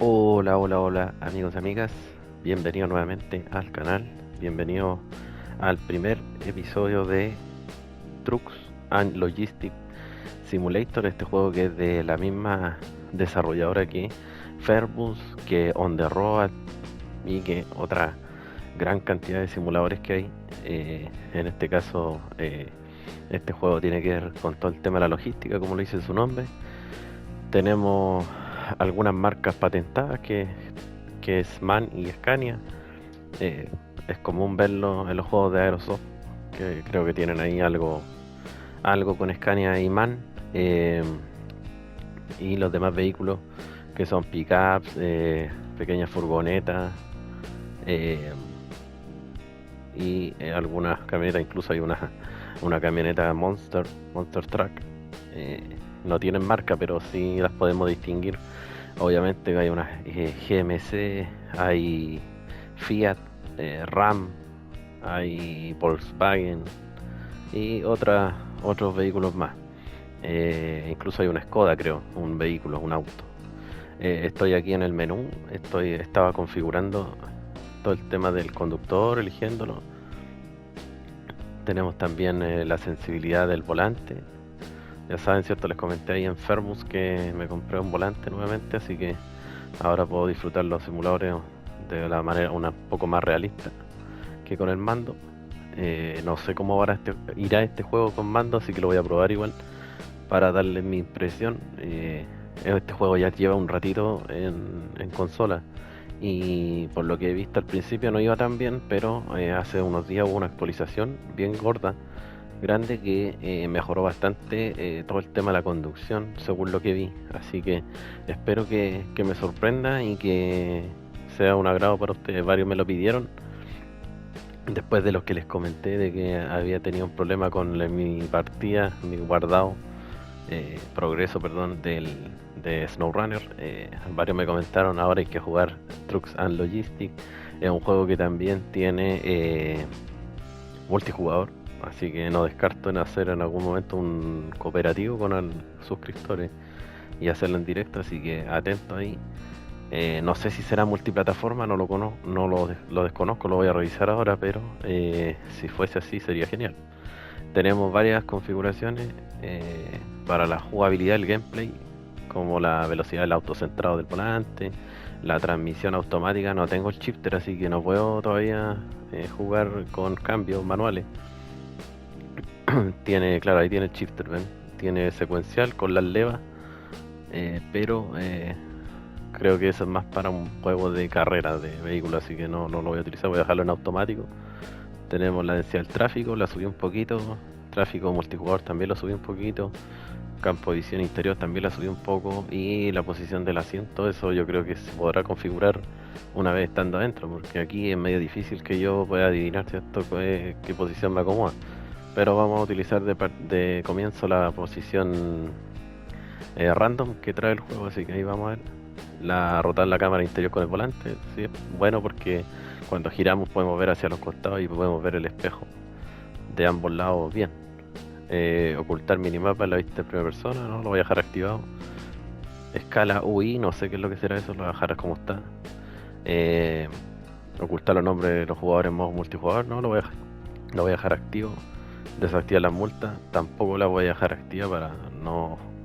Hola, hola, hola amigos y amigas, bienvenido nuevamente al canal, bienvenido al primer episodio de Trucks and Logistics Simulator, este juego que es de la misma desarrolladora que Fairbus, que On The Road y que otra gran cantidad de simuladores que hay. En este caso, este juego tiene que ver con todo el tema de la logística, como lo dice su nombre. Tenemos algunas marcas patentadas que es MAN y Scania. Eh, es común verlo en los juegos de Aerosoft, que creo que tienen ahí algo con Scania y MAN. eh, y los demás vehículos que son pickups, pequeñas furgonetas, eh, y algunas camionetas, incluso hay una camioneta Monster Truck. eh, no tienen marca, pero sí las podemos distinguir. Obviamente hay unas GMC, hay Fiat, Ram, hay Volkswagen y otros vehículos más. Incluso hay una Skoda, creo, un vehículo, un auto. Estoy aquí en el menú, estaba configurando todo el tema del conductor, eligiéndolo. Tenemos también la sensibilidad del volante. Ya saben, cierto, les comenté ahí en Fermus que me compré un volante nuevamente, así que ahora puedo disfrutar los simuladores de la manera un poco más realista que con el mando. No sé cómo irá este juego con mando, así que lo voy a probar igual para darle mi impresión. Este juego ya lleva un ratito en consola y por lo que he visto al principio no iba tan bien, pero hace unos días hubo una actualización bien gorda, grande, que mejoró bastante todo el tema de la conducción, según lo que vi. Así que espero que me sorprenda y que sea un agrado para ustedes. Varios me lo pidieron después de los que les comenté de que había tenido un problema con mi partida, mi guardado, progreso, perdón, de SnowRunner. Varios me comentaron: ahora hay que jugar Trucks and Logistics. Es un juego que también tiene multijugador, así que no descarto en hacer en algún momento un cooperativo con suscriptores y hacerlo en directo, así que atento ahí. No sé si será multiplataforma, no lo conozco, lo desconozco, lo voy a revisar ahora, pero si fuese así sería genial. Tenemos varias configuraciones para la jugabilidad del gameplay, como la velocidad del auto centrado del volante, la transmisión automática. No tengo el shifter, así que no puedo todavía jugar con cambios manuales. Tiene, claro, ahí tiene el shifter, ¿ven? Tiene secuencial con las levas, pero creo que eso es más para un juego de carrera de vehículos, así que no lo voy a utilizar, voy a dejarlo en automático. Tenemos la densidad del tráfico, la subí un poquito. Tráfico multijugador también lo subí un poquito. Campo de visión interior también la subí un poco. Y la posición del asiento, eso yo creo que se podrá configurar una vez estando adentro, porque aquí es medio difícil que yo pueda adivinar, ¿cierto?, qué posición me acomoda. Pero vamos a utilizar de comienzo la posición random que trae el juego, así que ahí vamos a ver. Rotar la cámara interior con el volante, sí, es bueno porque cuando giramos podemos ver hacia los costados y podemos ver el espejo de ambos lados bien. Ocultar minimapa en la vista en primera persona, no lo voy a dejar activado. Escala UI, no sé qué es lo que será eso, lo voy a dejar como está. Eh, Ocultar los nombres de los jugadores en modo multijugador, no lo voy a dejar activo. Desactivar las multas, tampoco la voy a dejar activa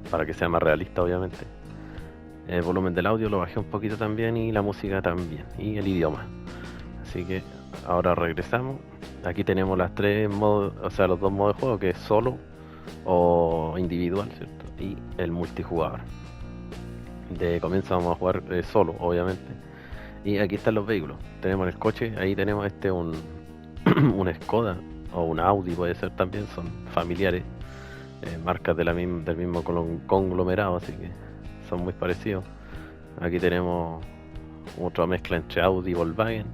para que sea más realista, obviamente. El volumen del audio lo bajé un poquito también, y la música también, y el idioma. Así que ahora regresamos. Aquí tenemos las tres modos, o sea, los dos modos de juego, que es solo o individual, ¿cierto? Y el multijugador. De comienzo vamos a jugar solo, obviamente. Y aquí están los vehículos. Tenemos el coche, ahí tenemos un Skoda o un Audi, puede ser también, son familiares, marcas del mismo conglomerado, así que son muy parecidos. Aquí tenemos otra mezcla entre Audi y Volkswagen.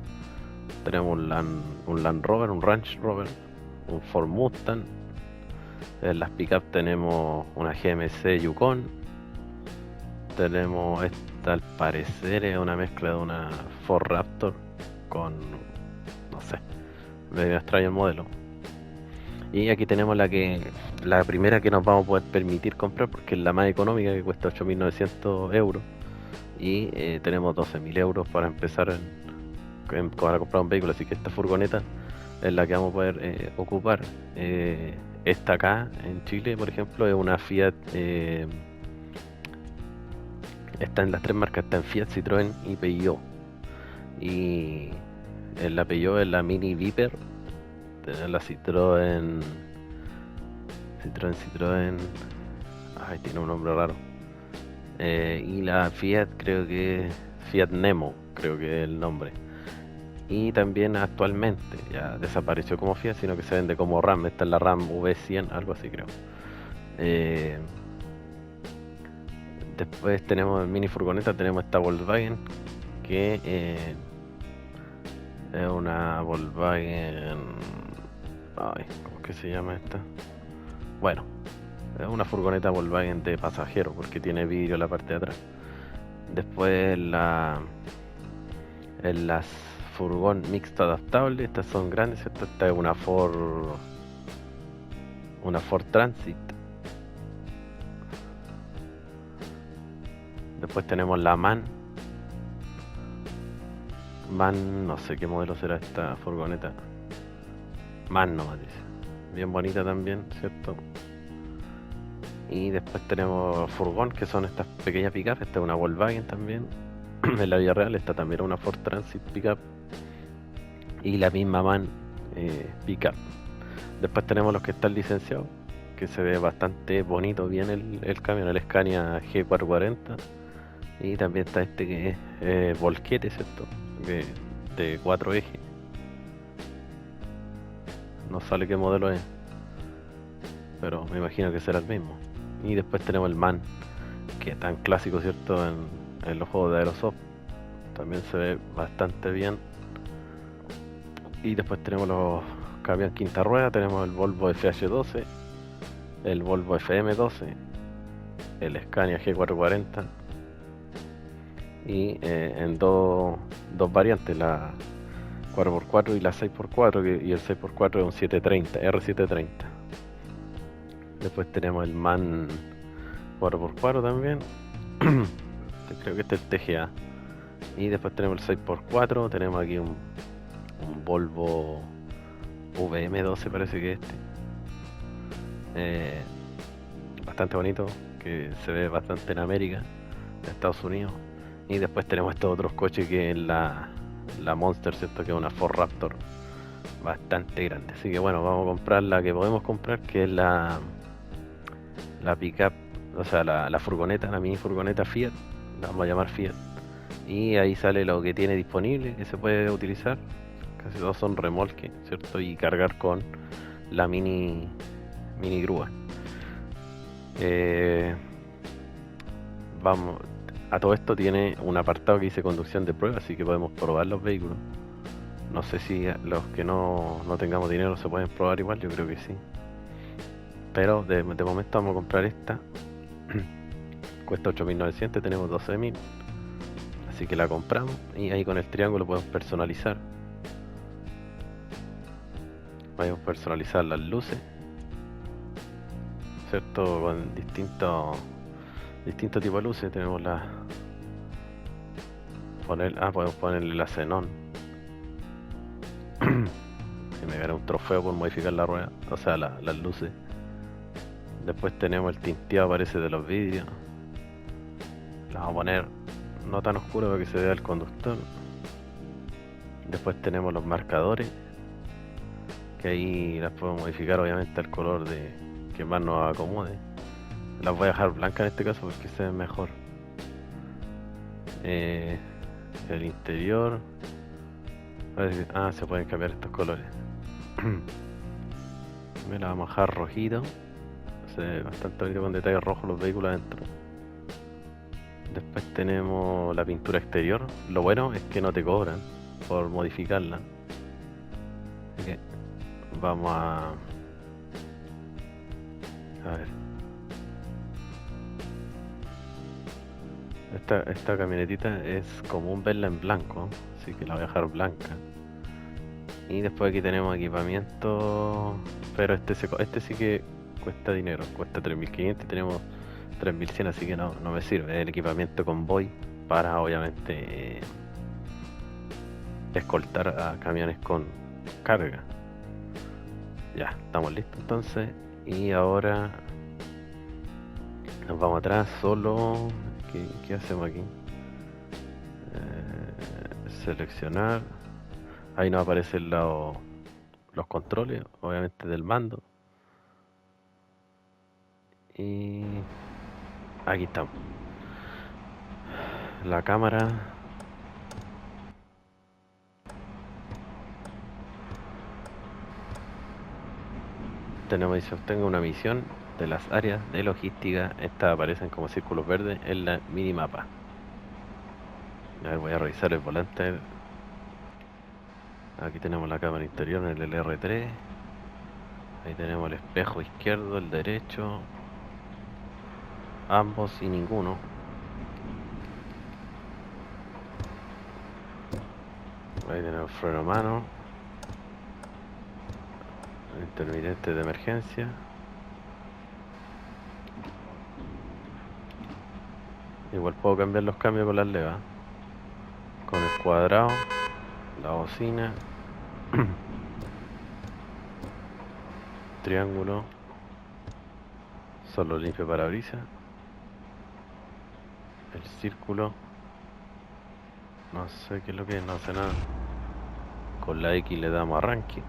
Tenemos un Land Rover, un Range Rover, un Ford Mustang. En las pickup tenemos una GMC Yukon. Tenemos esta, al parecer es una mezcla de una Ford Raptor con, no sé, medio extraño el modelo. Y aquí tenemos la primera que nos vamos a poder permitir comprar, porque es la más económica, que cuesta 8.900 euros. y tenemos 12.000 euros para empezar para comprar un vehículo, así que esta furgoneta es la que vamos a poder ocupar. Esta acá en Chile, por ejemplo, es una Fiat, está en las tres marcas, está en Fiat, Citroën y Peugeot. Y en la Peugeot es la Mini Viper, la Citroën, ay, tiene un nombre raro. Y la Fiat, creo que Fiat Nemo, creo que es el nombre. Y también actualmente ya desapareció como Fiat, sino que se vende como RAM. Esta es la RAM V100, algo así creo. Después tenemos en mini furgoneta, tenemos esta Volkswagen, que es una Volkswagen, ay, ¿cómo es que se llama esta? Bueno, es una furgoneta Volkswagen de pasajero, porque tiene vidrio en la parte de atrás. Después en las furgón mixto adaptable, estas son grandes, ¿cierto? Esta es una Ford Transit. Después tenemos la MAN, no sé qué modelo será esta furgoneta. MAN nomás dice. Bien bonita también, ¿cierto? Y después tenemos furgón, que son estas pequeñas pickup. Esta es una Volkswagen también. En la vida real, esta también es una Ford Transit pickup. Y la misma MAN pickup. Después tenemos los que están licenciados, que se ve bastante bonito, bien el camión, el Scania G440. Y también está este que es volquete, ¿cierto? De 4 ejes. No sale qué modelo es, pero me imagino que será el mismo. Y después tenemos el MAN, que es tan clásico, ¿cierto? En los juegos de Aerosoft. También se ve bastante bien. Y después tenemos los camiones quinta rueda. Tenemos el Volvo FH12, el Volvo FM12, el Scania G440. Y en dos variantes, la 4x4 y la 6x4, y el 6x4 es un 730, R730. Después tenemos el MAN 4x4 también. Creo que este es el TGA. Y después tenemos el 6x4, tenemos aquí un Volvo VM12, parece que bastante bonito, que se ve bastante en América, en Estados Unidos. Y después tenemos estos otros coches, que es la Monster, ¿cierto? Que es una Ford Raptor bastante grande. Así que bueno, vamos a comprar la que podemos comprar, que es la pickup, o sea, la furgoneta, la mini furgoneta Fiat, la vamos a llamar Fiat. Y ahí sale lo que tiene disponible, que se puede utilizar. Casi todos son remolque, ¿cierto? Y cargar con la mini grúa. Vamos, a todo esto tiene un apartado que dice conducción de prueba, así que podemos probar los vehículos. No sé si los que no tengamos dinero se pueden probar igual, yo creo que sí. Pero de momento vamos a comprar esta. Cuesta 8.900, tenemos 12.000. Así que la compramos y ahí con el triángulo podemos personalizar. Podemos personalizar las luces, ¿cierto? Con distintos tipos de luces. Tenemos podemos ponerle la xenón. Que me gana un trofeo por modificar la rueda, o sea, las luces. Después tenemos el tinteado, parece, de los vidrios. La vamos a poner no tan oscuro para que se vea el conductor. Después tenemos los marcadores, que ahí las podemos modificar obviamente al color que más nos acomode. Las voy a dejar blancas en este caso porque se ven mejor. El interior, se pueden cambiar estos colores. Me la vamos a dejar rojito. Se ve bastante bonito con detalles rojos los vehículos adentro. Después tenemos la pintura exterior. Lo bueno es que no te cobran por modificarla. Así que vamos a ver. Esta camionetita es común verla en blanco, así que la voy a dejar blanca. Y después aquí tenemos equipamiento, pero este sí que cuesta dinero, cuesta 3.500 y tenemos 3.100, así que no me sirve. El equipamiento convoy, para obviamente escoltar a camiones con carga. Ya, estamos listos entonces. Y ahora nos vamos atrás solo. ¿Qué hacemos aquí? Seleccionar. Ahí nos aparece el lado los controles, obviamente del mando. Y aquí estamos. La cámara. Tenemos y se obtenga una misión de las áreas de logística. Estas aparecen como círculos verdes en la minimapa. A ver, voy a revisar el volante. Aquí tenemos la cámara interior en el R3. Ahí tenemos el espejo izquierdo, el derecho. Ambos y ninguno. Ahí tenemos el freno a mano. El intermitente de emergencia. Igual puedo cambiar los cambios con las levas. Con el cuadrado, la bocina, triángulo, solo limpio parabrisas, el círculo, no sé qué es lo que es, no hace nada. Con la X le damos arranque.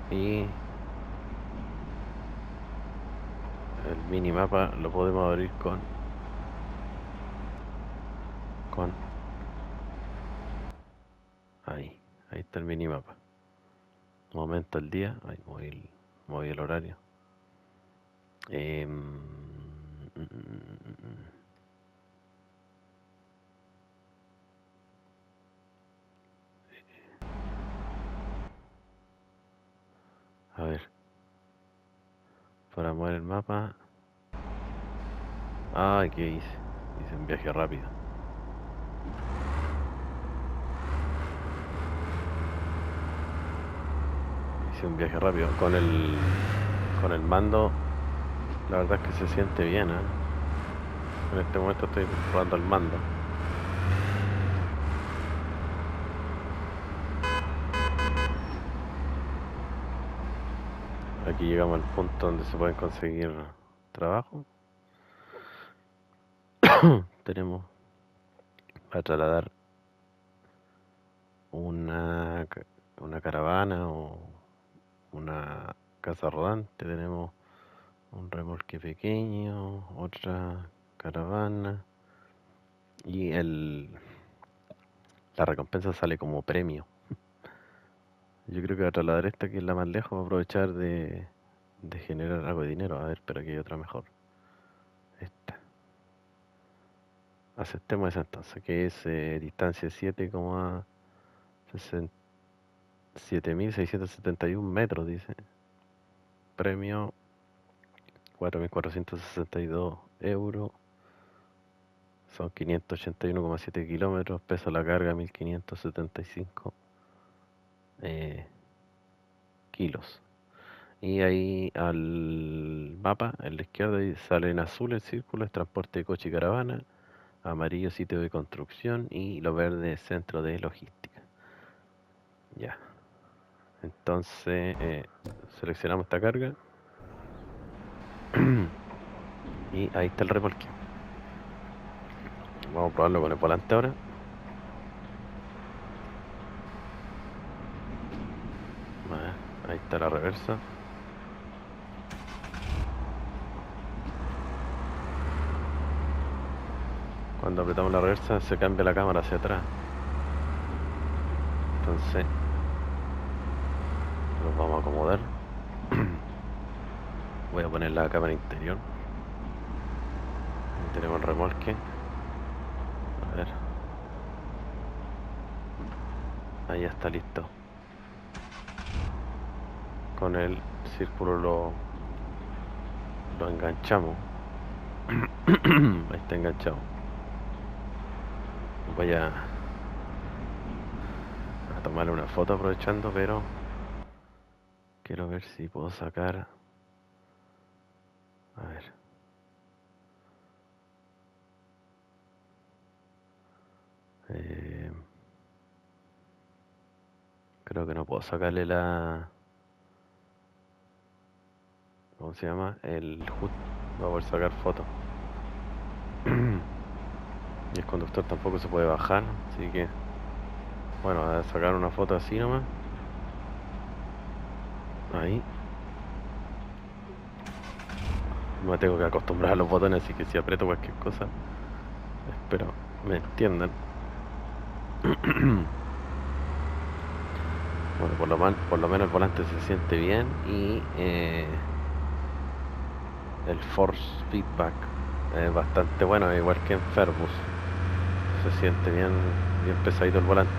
Y el minimapa lo podemos abrir con ahí está el minimapa. Momento del día, ahí moví el horario. A ver, para mover el mapa. Ah, ¿qué hice? Hice un viaje rápido. Hice un viaje rápido. Con el mando, la verdad es que se siente bien, ¿eh? En este momento estoy probando el mando. Aquí llegamos al punto donde se pueden conseguir trabajo. Tenemos para trasladar una caravana o una casa rodante. Tenemos un remolque pequeño, otra caravana y la recompensa sale como premio. Yo creo que va a trasladar esta, que es la más lejos, va a aprovechar de generar algo de dinero. A ver, pero aquí hay otra mejor. Esta. Aceptemos esa entonces, que es distancia 7.671 metros, dice. Premio 4.462 euros. Son 581,7 kilómetros. Peso a la carga 1.575 kilos. Y ahí al mapa, en la izquierda, sale en azul el círculo, es transporte de coche y caravana. Amarillo, sitio de construcción. Y lo verde, centro de logística. Ya. Entonces, seleccionamos esta carga. Y ahí está el remolque. Vamos a probarlo con el volante ahora. Ahí está la reversa. Cuando apretamos la reversa se cambia la cámara hacia atrás. Entonces los vamos a acomodar. Voy a poner la cámara interior. Ahí tenemos el remolque. A ver. Ahí ya está listo. Con el círculo lo enganchamos. Ahí está enganchado. Voy a tomarle una foto aprovechando, pero quiero ver si puedo sacar. A ver. Creo que no puedo sacarle la... ¿Cómo se llama? El HUD. Va a poder sacar fotos. Y el conductor tampoco se puede bajar, así que... Bueno, voy a sacar una foto así nomás. Ahí. Me tengo que acostumbrar a los botones, así que si aprieto cualquier cosa, espero me entiendan. Bueno, por lo menos el volante se siente bien y el force feedback es bastante bueno, igual que en Ferbus. Se siente bien, bien pesadito el volante.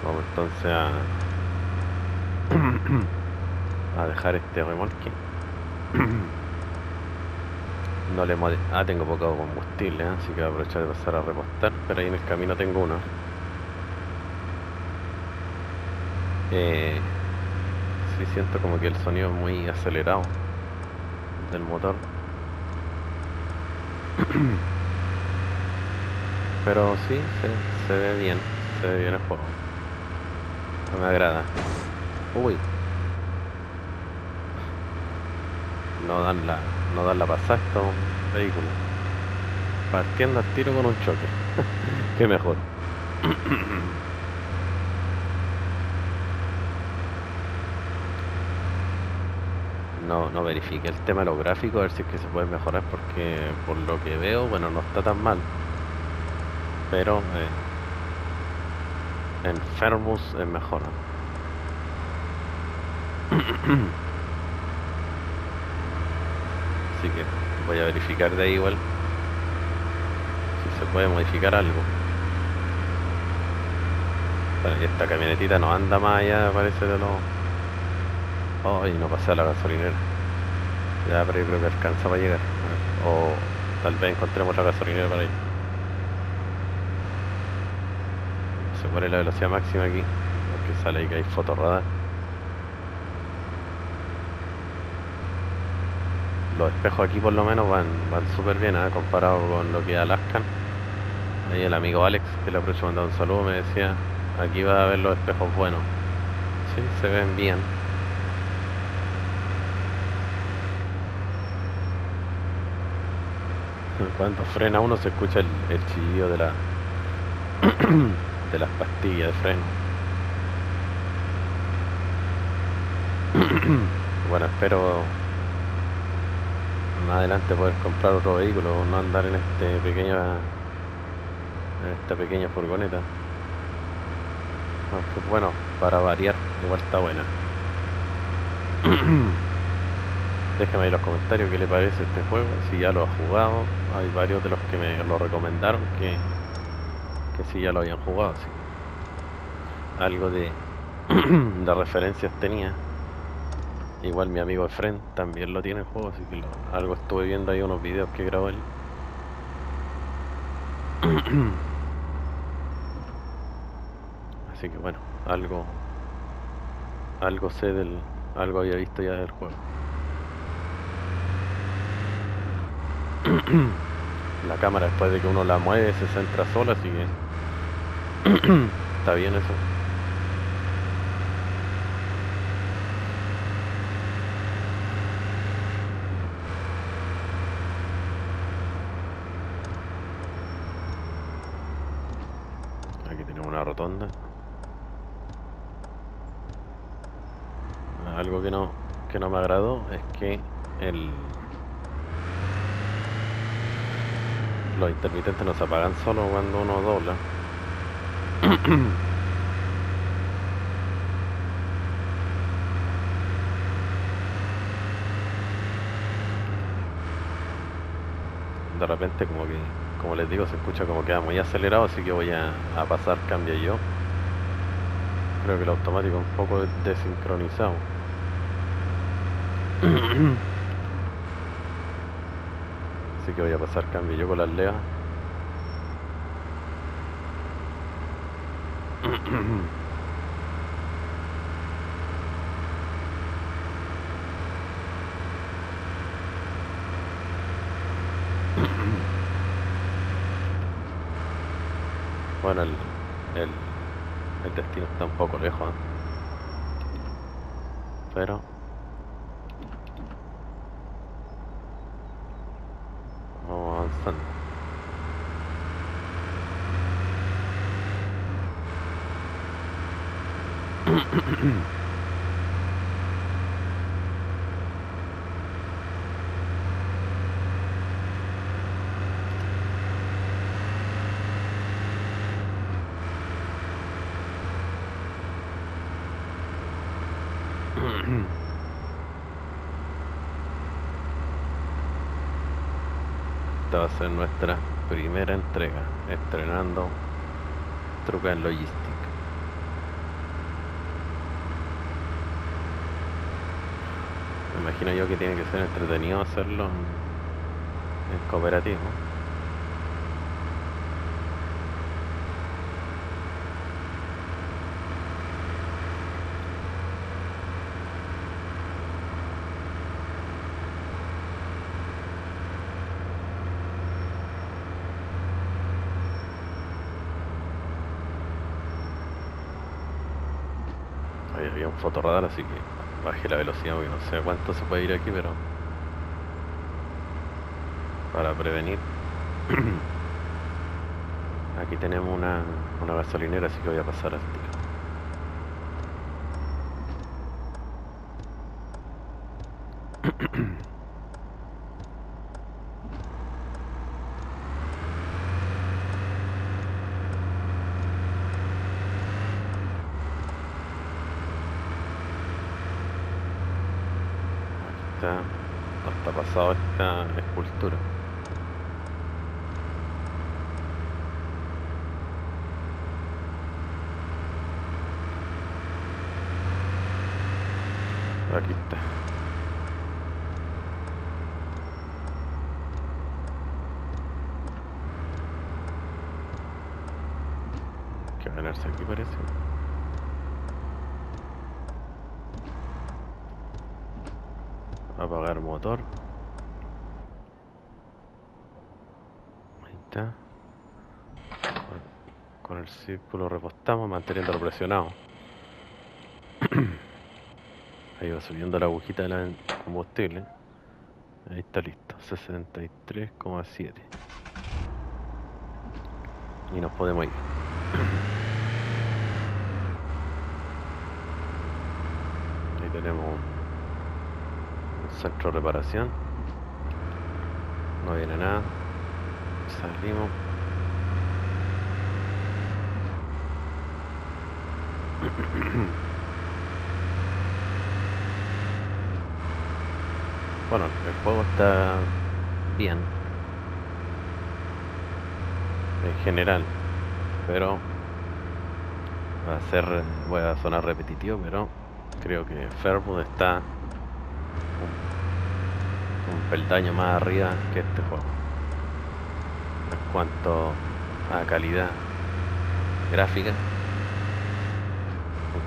Vamos entonces a dejar este remolque. No le tengo poco combustible, así que voy a aprovechar de pasar a repostar, pero ahí en el camino tengo uno. Sí siento como que el sonido es muy acelerado del motor. Pero sí, se ve bien, se ve bien el juego. No me agrada. Uy, no dan la pasada a estos vehículos. Partiendo al tiro con un choque. Qué mejor. No verifiqué el tema de los gráficos, a ver si es que se puede mejorar, porque por lo que veo, bueno, no está tan mal. Pero en Fermus es mejor. Así que voy a verificar de ahí igual si se puede modificar algo. Bueno, y esta camionetita no anda más allá, parece de los... Oh, y no pasé a la gasolinera. Ya, pero yo creo que alcanza para llegar. O tal vez encontremos la gasolinera para ir. Se pone la velocidad máxima aquí, porque sale ahí que hay fotorradar. Los espejos aquí por lo menos van súper bien, comparado con lo que Alaskan. Ahí el amigo Alex, que le aprovecho mandar un saludo, me decía, aquí va a haber los espejos buenos. Sí, se ven bien. Cuando frena uno se escucha el chillido de de las pastillas de freno. Bueno, espero más adelante poder comprar otro vehículo, no andar en esta pequeña furgoneta. Aunque bueno, para variar, igual está buena. Déjame ahí en los comentarios qué le parece este juego, si ya lo ha jugado. Hay varios de los que me lo recomendaron que sí ya lo habían jugado, así que algo de referencias tenía. Igual mi amigo Efren también lo tiene el juego, así que algo estuve viendo ahí unos videos que grabó él. Así que bueno, algo sé algo había visto ya del juego. La cámara después de que uno la mueve se centra sola, así que está bien eso. Aquí tenemos una rotonda. Algo que no me agradó es que los intermitentes no se apagan solo cuando uno dobla. De repente como les digo, se escucha como que va muy acelerado, así que voy a pasar cambio yo. Creo que el automático es un poco desincronizado. Así que voy a pasar cambio yo con las levas. Bueno, el, el destino está un poco lejos, ¿eh? Pero vamos avanzando. Esta va a ser nuestra primera entrega, estrenando Trucks Logistics. Me imagino yo que tiene que ser entretenido hacerlo en cooperativo. Ahí había un fotorradar, así que bajé la velocidad porque no sé a cuánto se puede ir aquí, pero para prevenir. Aquí tenemos una gasolinera, así que voy a pasar al tiro. Está pasado esta escultura. Aquí está. Hay que ganarse aquí, parece. Apagar motor. Ahí está. Con el círculo repostamos manteniéndolo presionado. Ahí va subiendo la agujita de la combustible. Ahí está listo, 63,7. Y nos podemos ir. Ahí tenemos un centro de reparación. No viene nada. Salimos. Bueno, el juego está bien en general, pero voy a sonar repetitivo, pero creo que Fairwood está un peldaño más arriba que este juego en cuanto a calidad gráfica. En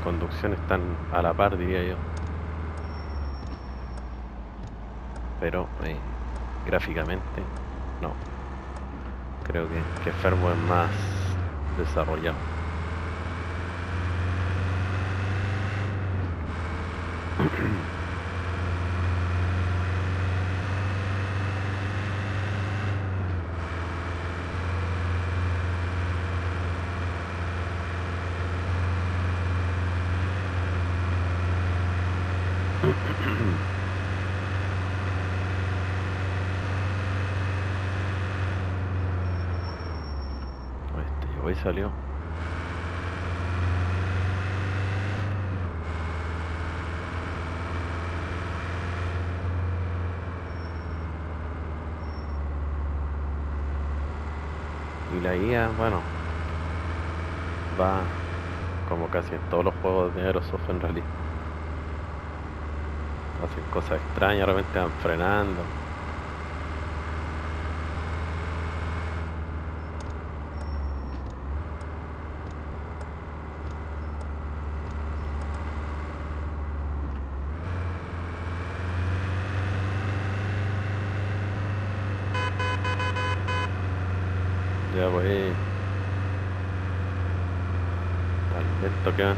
conducción están a la par, diría yo, pero gráficamente no. Creo que Fairwood es más desarrollado. Llegó y salió. Y la IA, bueno, va como casi en todos los juegos de Aerosoft en realidad. Hacen cosas extrañas, de repente van frenando. Ya pues Lento que van.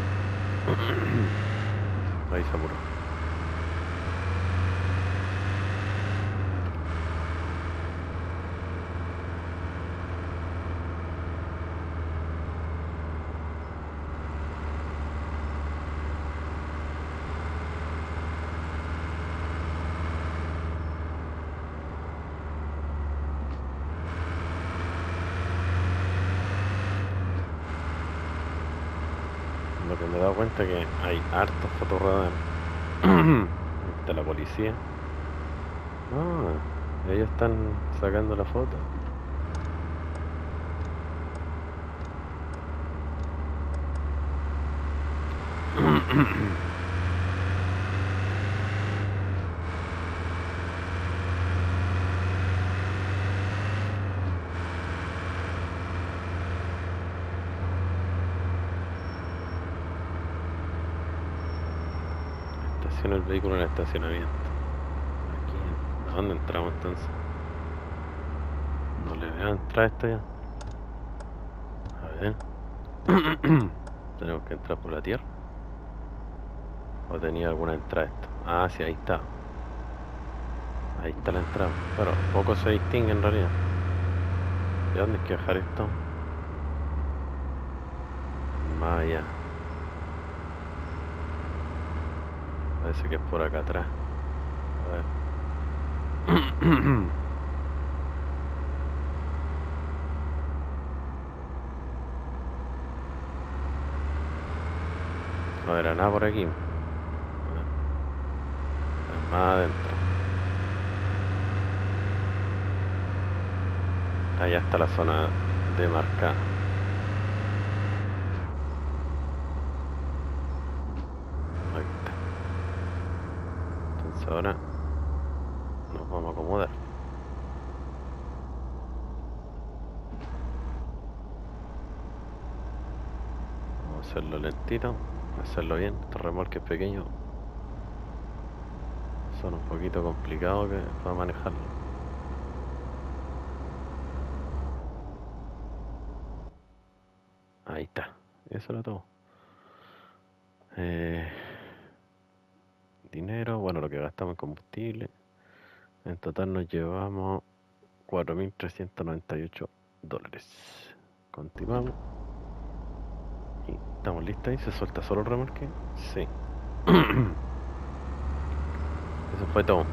Ahí se apuró. Lo que me he dado cuenta es que hay hartos fotorradares. Está la policía. Ah, ellos están sacando la foto. Estaciona el vehículo en el estacionamiento. Aquí, ¿a dónde entramos entonces? No le veo entrar a esto ya. A ver. Tenemos que entrar por la tierra. ¿O tenía alguna entrada esto? Ah, sí, ahí está. Ahí está la entrada. Pero poco se distingue en realidad. ¿De dónde hay que dejar esto? Más allá. Parece que es por acá atrás. A ver. No era nada por aquí. Es más adentro. Allá está la zona demarcada. Ahí está. Entonces ahora nos vamos a acomodar. Vamos a hacerlo lentito, hacerlo bien. Estos remolques pequeños son un poquito complicados para manejarlo. Ahí está, eso era todo. Dinero, bueno, lo que gastamos en combustible. En total nos llevamos $4.398. Continuamos. Y estamos listos ahí. ¿Se suelta solo el remolque? Sí. Eso fue todo.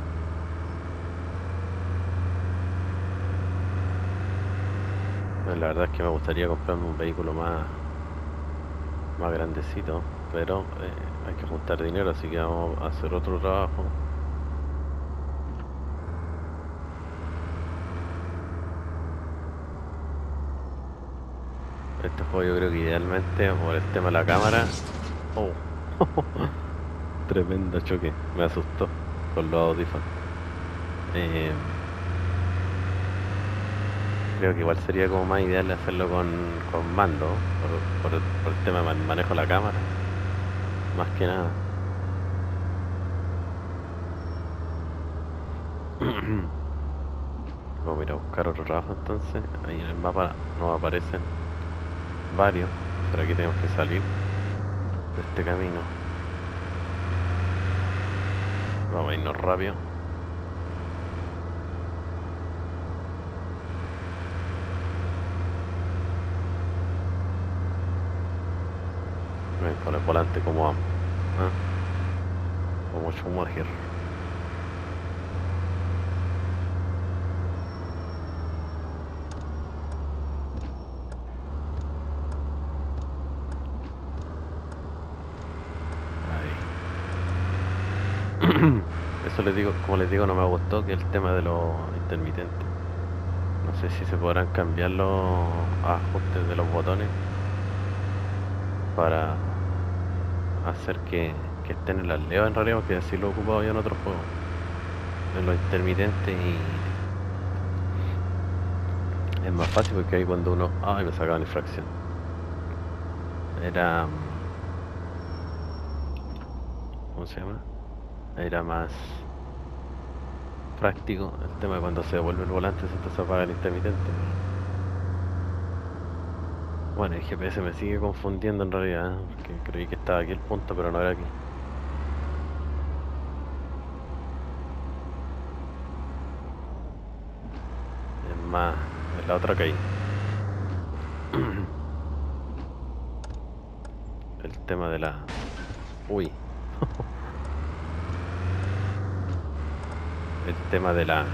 Bueno, la verdad es que me gustaría comprarme un vehículo más grandecito, pero hay que juntar dinero, así que vamos a hacer otro trabajo. Este juego yo creo que idealmente por el tema de la cámara. Oh, tremendo choque, me asustó con los audífonos. Eh, Creo que igual sería como más ideal hacerlo con mando, por el tema de manejo de la cámara, más que nada. Vamos a ir a buscar otro trabajo entonces. Ahí en el mapa nos aparecen varios, pero aquí tenemos que salir de este camino. Vamos a irnos rápido. Ven, con el volante como amo, ¿ah? Como Schumacher. Ahí. Eso les digo, como les digo, no me gustó que el tema de los intermitentes. No sé si se podrán cambiar los ajustes de los botones para hacer que estén en las levas en realidad, porque así lo he ocupado ya en otros juegos, en los intermitentes, y es más fácil porque ahí cuando uno... Ay, me sacaban infracción. Era... ¿Cómo se llama? Era más práctico el tema de cuando se devuelve el volante, se apaga el intermitente. Bueno, el GPS me sigue confundiendo en realidad, porque creí que estaba aquí el punto, pero no era aquí. Es más, es la otra calle. El tema de la... Uy. El tema de la...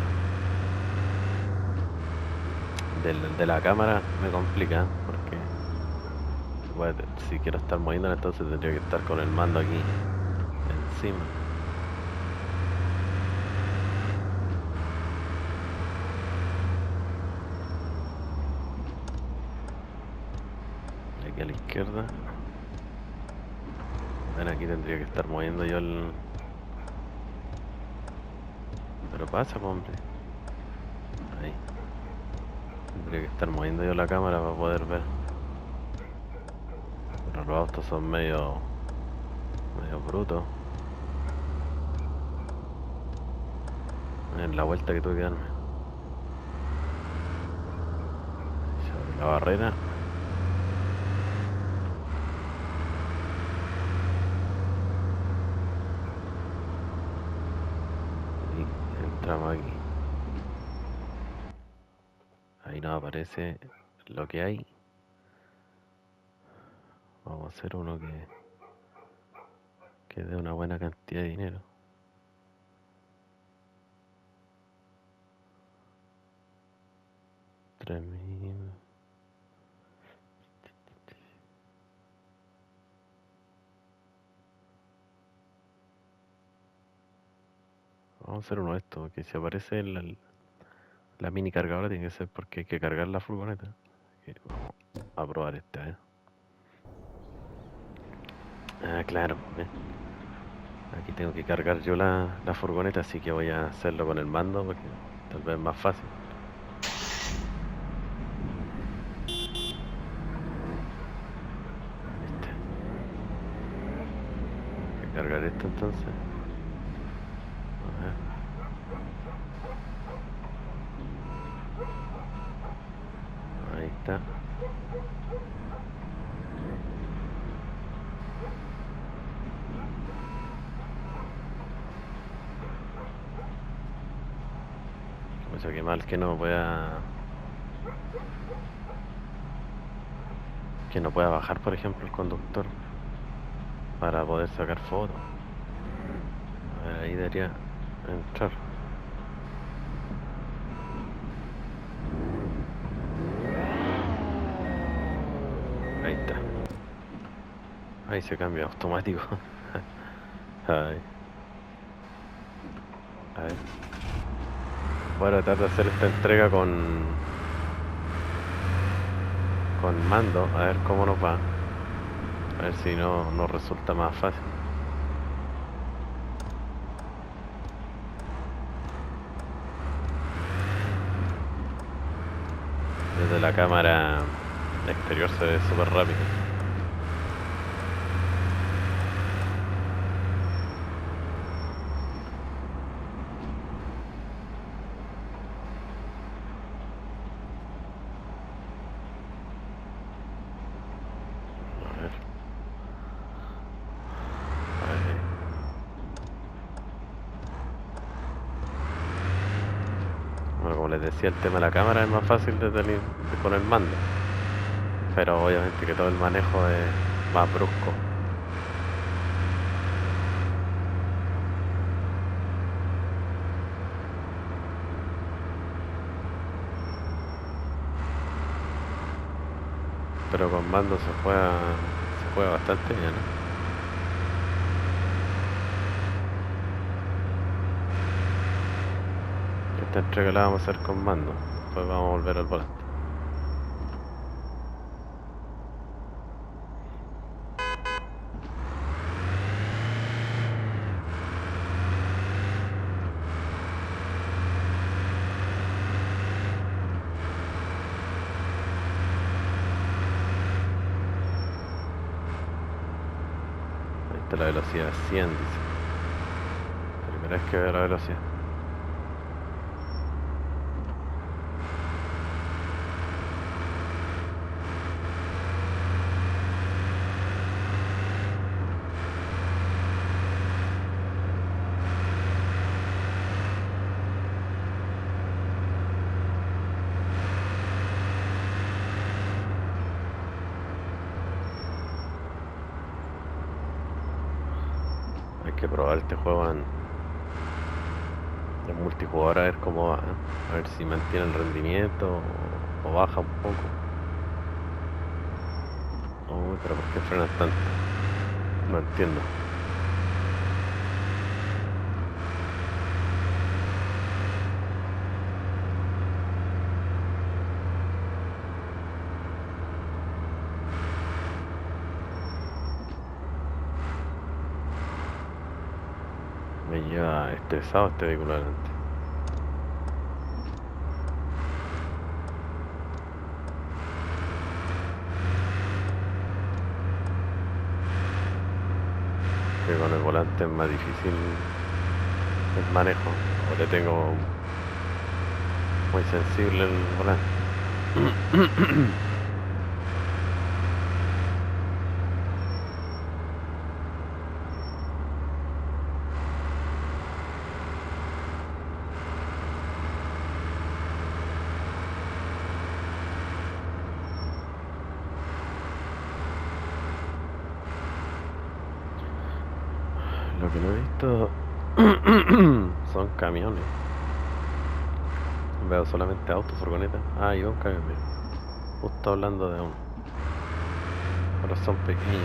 De la cámara me complica, porque bueno, si quiero estar moviéndola entonces tendría que estar con el mando aquí encima. Aquí a la izquierda. Bueno, aquí tendría que estar moviendo yo el... Pero pasa, po, hombre. Ahí. Tendría que estar moviendo yo la cámara para poder ver. Pero los autos son medio brutos. En la vuelta que tuve que darme. Se abre la barrera. Y entramos aquí. Ahí nos aparece lo que hay. Vamos a hacer uno que dé una buena cantidad de dinero. $3.000. Vamos a hacer uno de estos, que si aparece la mini cargadora tiene que ser porque hay que cargar la furgoneta. Vamos a probar este, ¿eh? Ah, claro. Aquí tengo que cargar yo la furgoneta, así que voy a hacerlo con el mando porque tal vez es más fácil. Este. Voy a cargar esto entonces. A ver. Ahí está. O sea, que mal que no pueda bajar, por ejemplo, el conductor para poder sacar fotos. A ver, ahí debería entrar. Ahí está. Ahí se cambia automático. Ay. A ver. Voy a tratar de hacer esta entrega con mando, a ver cómo nos va. A ver si no nos resulta más fácil. Desde la cámara exterior se ve súper rápido. A ver. Ahí. Bueno, como les decía, el tema de la cámara es más fácil con el mando. Pero obviamente que todo el manejo es más brusco. Pero con mando se juega bastante bien, ¿no? Esta entrega la vamos a hacer con mando. Después vamos a volver al volante. Ahí está la velocidad 100, dice. Primera vez que veo la velocidad. que probar este juego en multijugador a ver cómo va, ¿eh? A ver si mantiene el rendimiento o baja un poco. Uy, pero ¿por qué frenas tanto? No entiendo. Me lleva estresado este vehículo adelante. Que con el volante es más difícil el manejo. O le tengo muy sensible el volante. Lo que no he visto son camiones. Veo solamente autos, furgonetas. Ah, y un camión, mira. Justo hablando de uno. Pero son pequeños.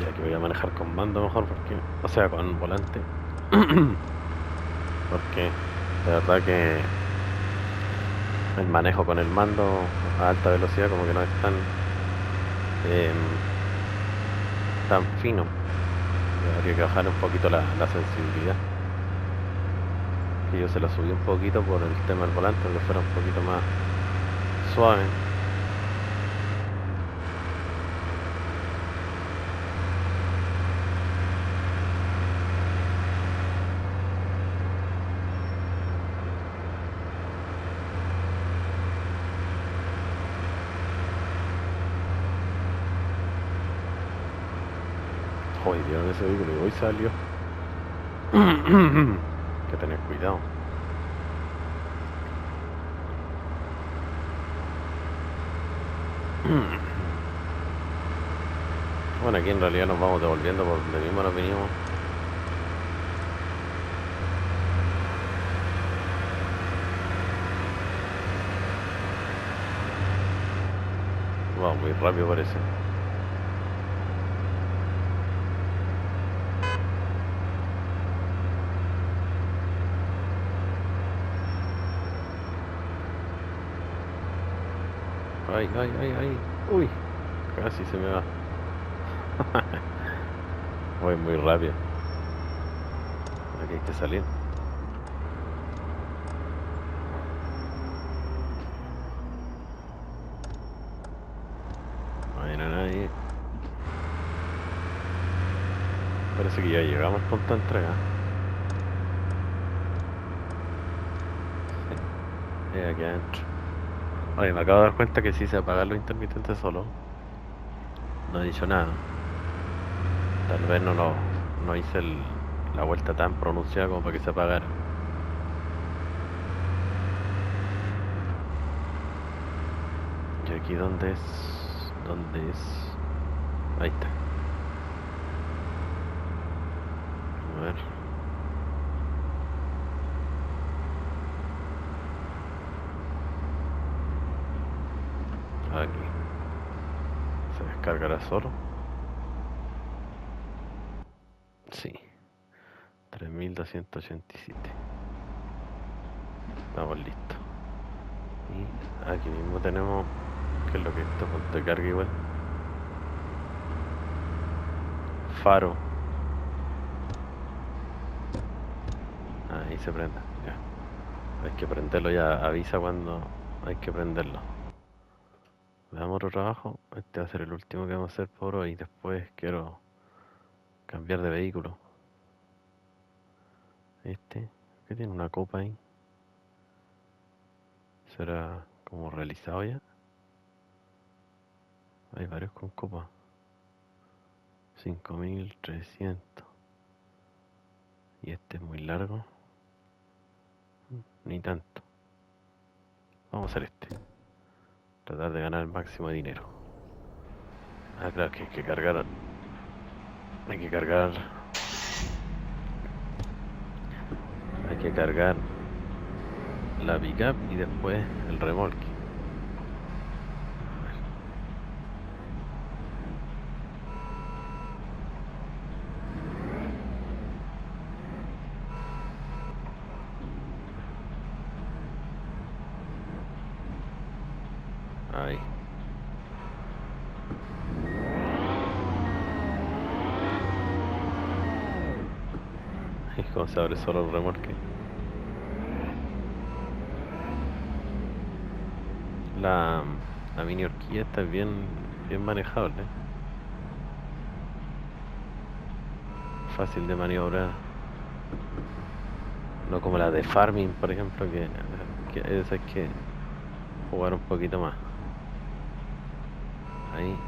Ya que voy a manejar con mando mejor porque... O sea, con volante. Porque de verdad que el manejo con el mando a alta velocidad como que no es em, tan fino. Habría que bajar un poquito la sensibilidad. Que yo se la subí un poquito por el tema del volante, que fuera un poquito más suave. Joder, ¿vieron ese vehículo? Y hoy salió. Hay que tener cuidado. Bueno, aquí en realidad nos vamos devolviendo por donde mismo nos vinimos. Vamos muy rápido parece. Ay, ay, ay, ay. Uy, casi se me va. Voy muy rápido. Aquí hay que salir. No hay nadie. Parece que ya llegamos al punto de entrega. Sí, aquí adentro. Oye, me acabo de dar cuenta que sí se apagan los intermitentes solo. No he dicho nada. Tal vez no hice la vuelta tan pronunciada como para que se apagara. ¿Y aquí dónde es? ¿Dónde es? Ahí está. A ver. Aquí. ¿Se descargará solo? Sí. 3287. Estamos listos. Y aquí mismo tenemos... ¿Qué es lo que esto? Punto de carga igual. Faro. Ahí se prende. Ya. Hay que prenderlo ya. Avisa cuando hay que prenderlo. Veamos otro trabajo. Este va a ser el último que vamos a hacer por hoy. Después quiero cambiar de vehículo. Que tiene una copa ahí. ¿Será como realizado ya? Hay varios con copa. 5300. Y este es muy largo. Ni tanto. Vamos a hacer este. Tratar de ganar el máximo de dinero. Ah, claro que hay que cargar. Hay que cargar. Hay que cargar la pickup y después el remolque. Ahí. Y como se abre solo el remolque. La mini horquilla está bien manejable. Fácil de maniobrar. No como la de Farming, por ejemplo, que esa hay que jugar un poquito más. Ahí.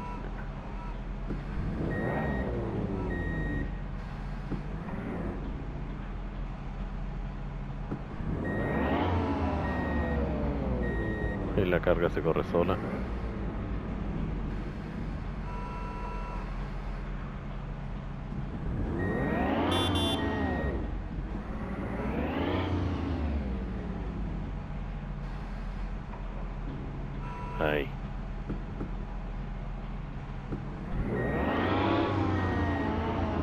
Y la carga se corre sola. Ahí.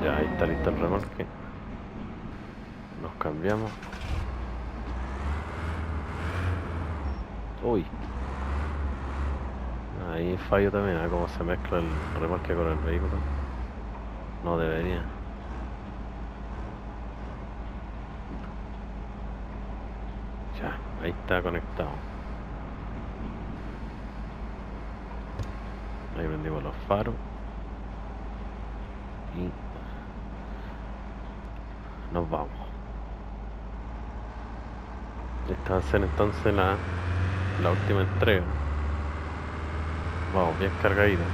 Ya, ahí está listo el remolque. Nos cambiamos. Uy. Ahí fallo también, a cómo se mezcla el remolque con el vehículo. No debería. Ya, ahí está conectado. Ahí prendimos los faros. Y nos vamos. Esta va a ser entonces la última entrega. Vamos, bien cargadito.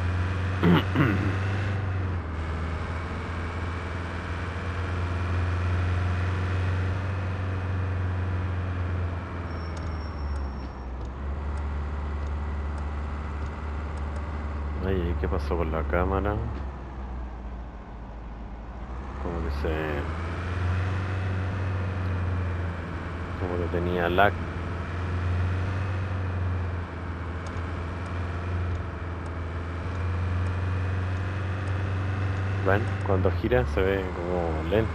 Ay, ¿qué pasó con la cámara? Como que tenía lag. Bueno, cuando gira se ve como lento.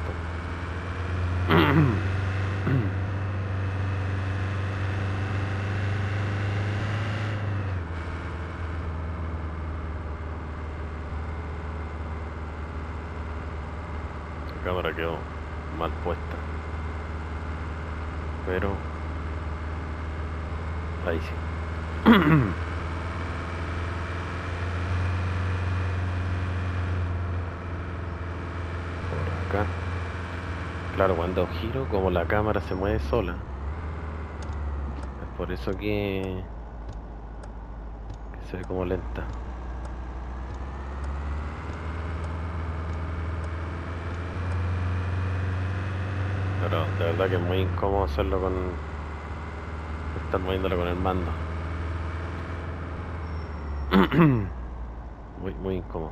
La cámara quedó mal puesta. Pero ahí sí. Por acá. Claro, cuando giro, como la cámara se mueve sola, es por eso que se ve como lenta. Pero de verdad que es muy incómodo hacerlo estar moviéndolo con el mando. Muy incómodo.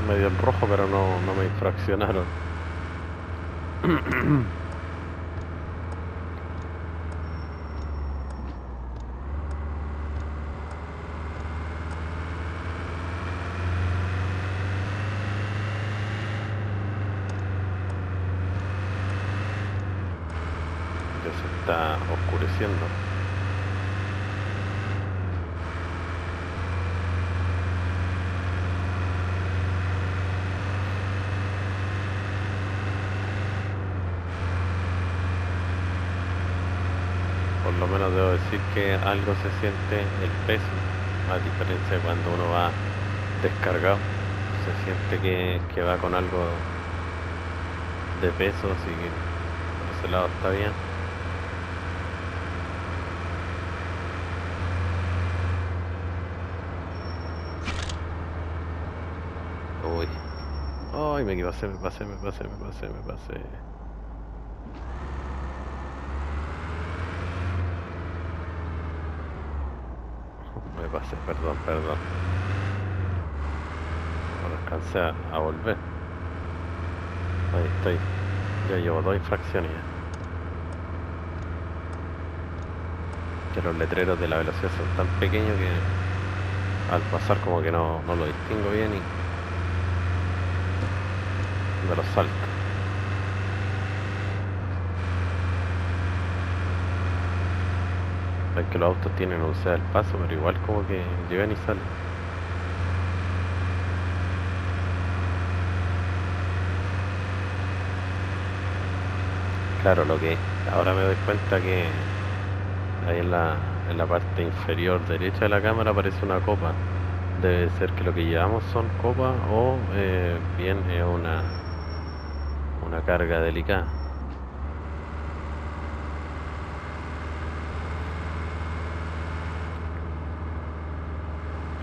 Medio en rojo, pero no me infraccionaron. Ya se está oscureciendo. Por lo menos debo decir que algo se siente el peso, a diferencia de cuando uno va descargado. Se siente que va con algo de peso, así que por ese lado está bien. Uy, ay, me pasé, me pasé, me pasé, me pasé, me pasé. Me pasé, perdón, perdón. No alcancé a volver. Ahí estoy. Ya llevo dos infracciones ya. Que los letreros de la velocidad son tan pequeños que al pasar como que no lo distingo bien y me los salto. Ven que los autos tienen velocidad del paso, pero igual como que llegan y salen. Claro, lo que ahora me doy cuenta que ahí en la parte inferior derecha de la cámara aparece una copa. Debe ser que lo que llevamos son copas o bien es una carga delicada.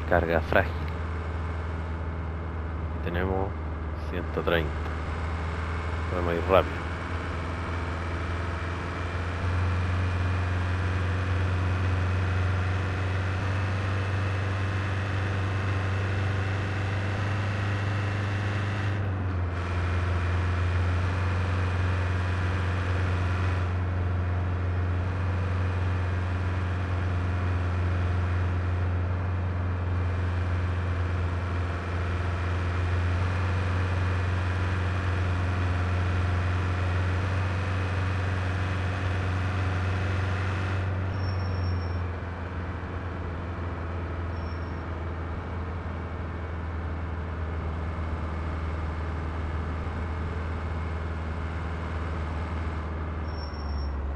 Carga frágil. Tenemos 130. Podemos ir rápido.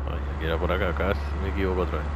Ay, era por acá, acá si me equivoco otra vez.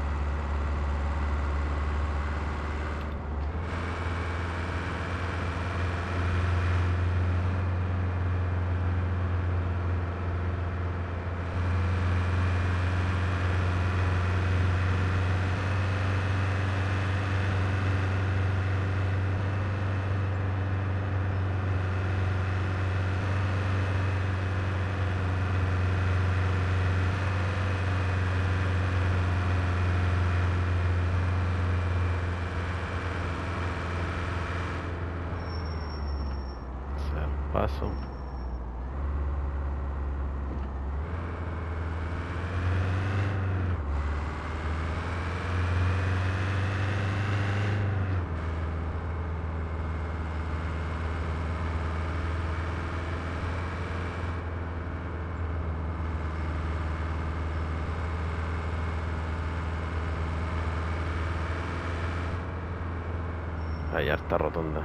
O sea, paso. Hay harta rotonda.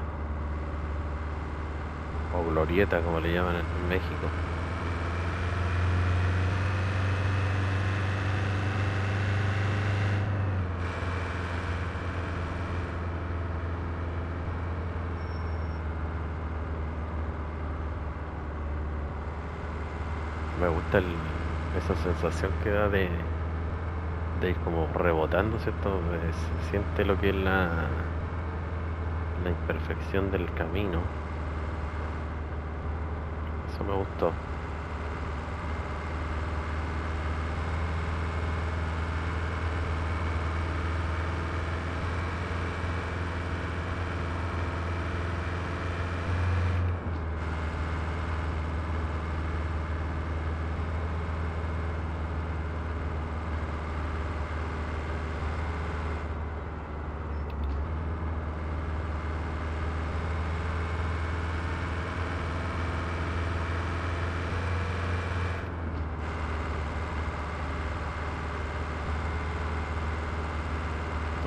O glorieta, como le llaman en México. Me gusta esa sensación que da de ir como rebotando, ¿cierto? Se siente lo que es la imperfección del camino. Eso me gustó.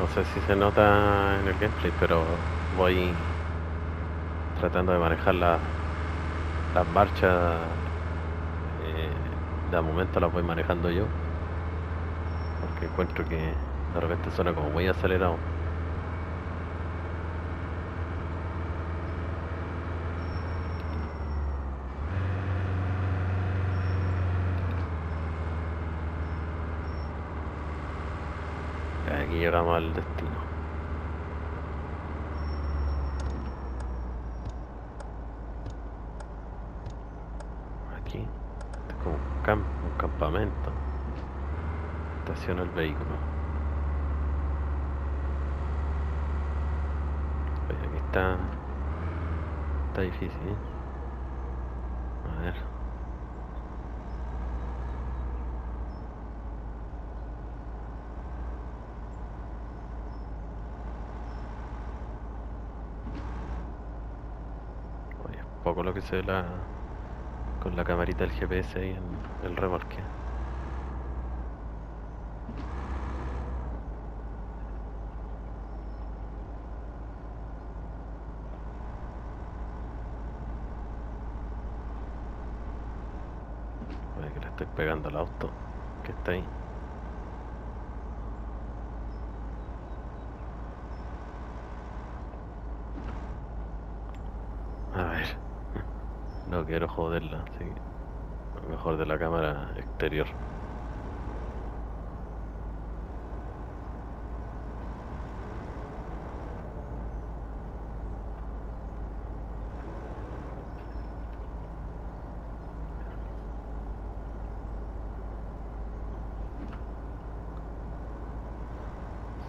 no sé si se nota en el gameplay, pero voy tratando de manejar las marchas. De momento las voy manejando yo, porque encuentro que de repente suena como muy acelerado. Aquí llegamos al destino. Aquí es como un campamento. Estaciona el vehículo. Oye, aquí está difícil, ¿eh? A ver. Oye, es poco lo que se ve con la camarita del GPS ahí en el remolque. Oye, que le estoy pegando al auto que está ahí. A ver, no quiero joderla, así que mejor de la cámara exterior.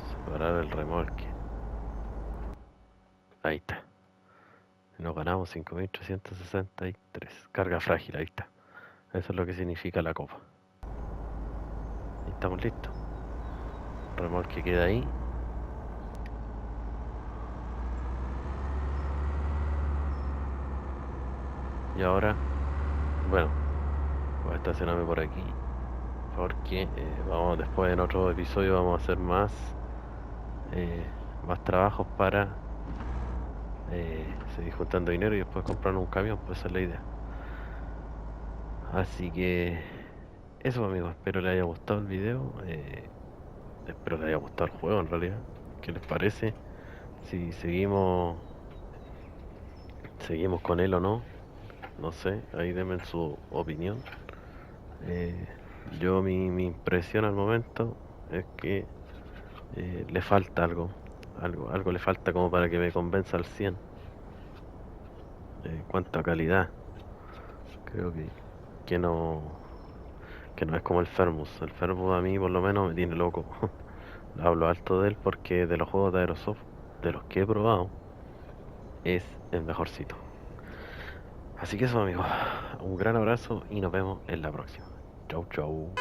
Separar el remolque. Ahí está. Nos ganamos 5.363. Carga frágil, ahí está. Eso es lo que significa la copa. Y estamos listos. El remolque queda ahí. Y ahora, bueno, voy a estacionarme por aquí. Porque vamos después en otro episodio vamos a hacer eh, más trabajos para seguir juntando dinero y después comprar un camión, pues esa es la idea. Así que eso, amigos, espero les haya gustado el video, espero les haya gustado el juego en realidad. ¿Qué les parece? Si seguimos con él o no, no sé, ahí denme su opinión. Eh, mi impresión al momento es que le falta algo le falta como para que me convenza al 100. En cuanto a calidad, creo que no que no es como el Fermus a mí por lo menos me tiene loco. Hablo alto de él porque de los juegos de Aerosoft, de los que he probado, es el mejorcito. Así que eso, amigos, un gran abrazo y nos vemos en la próxima. Chau, chau.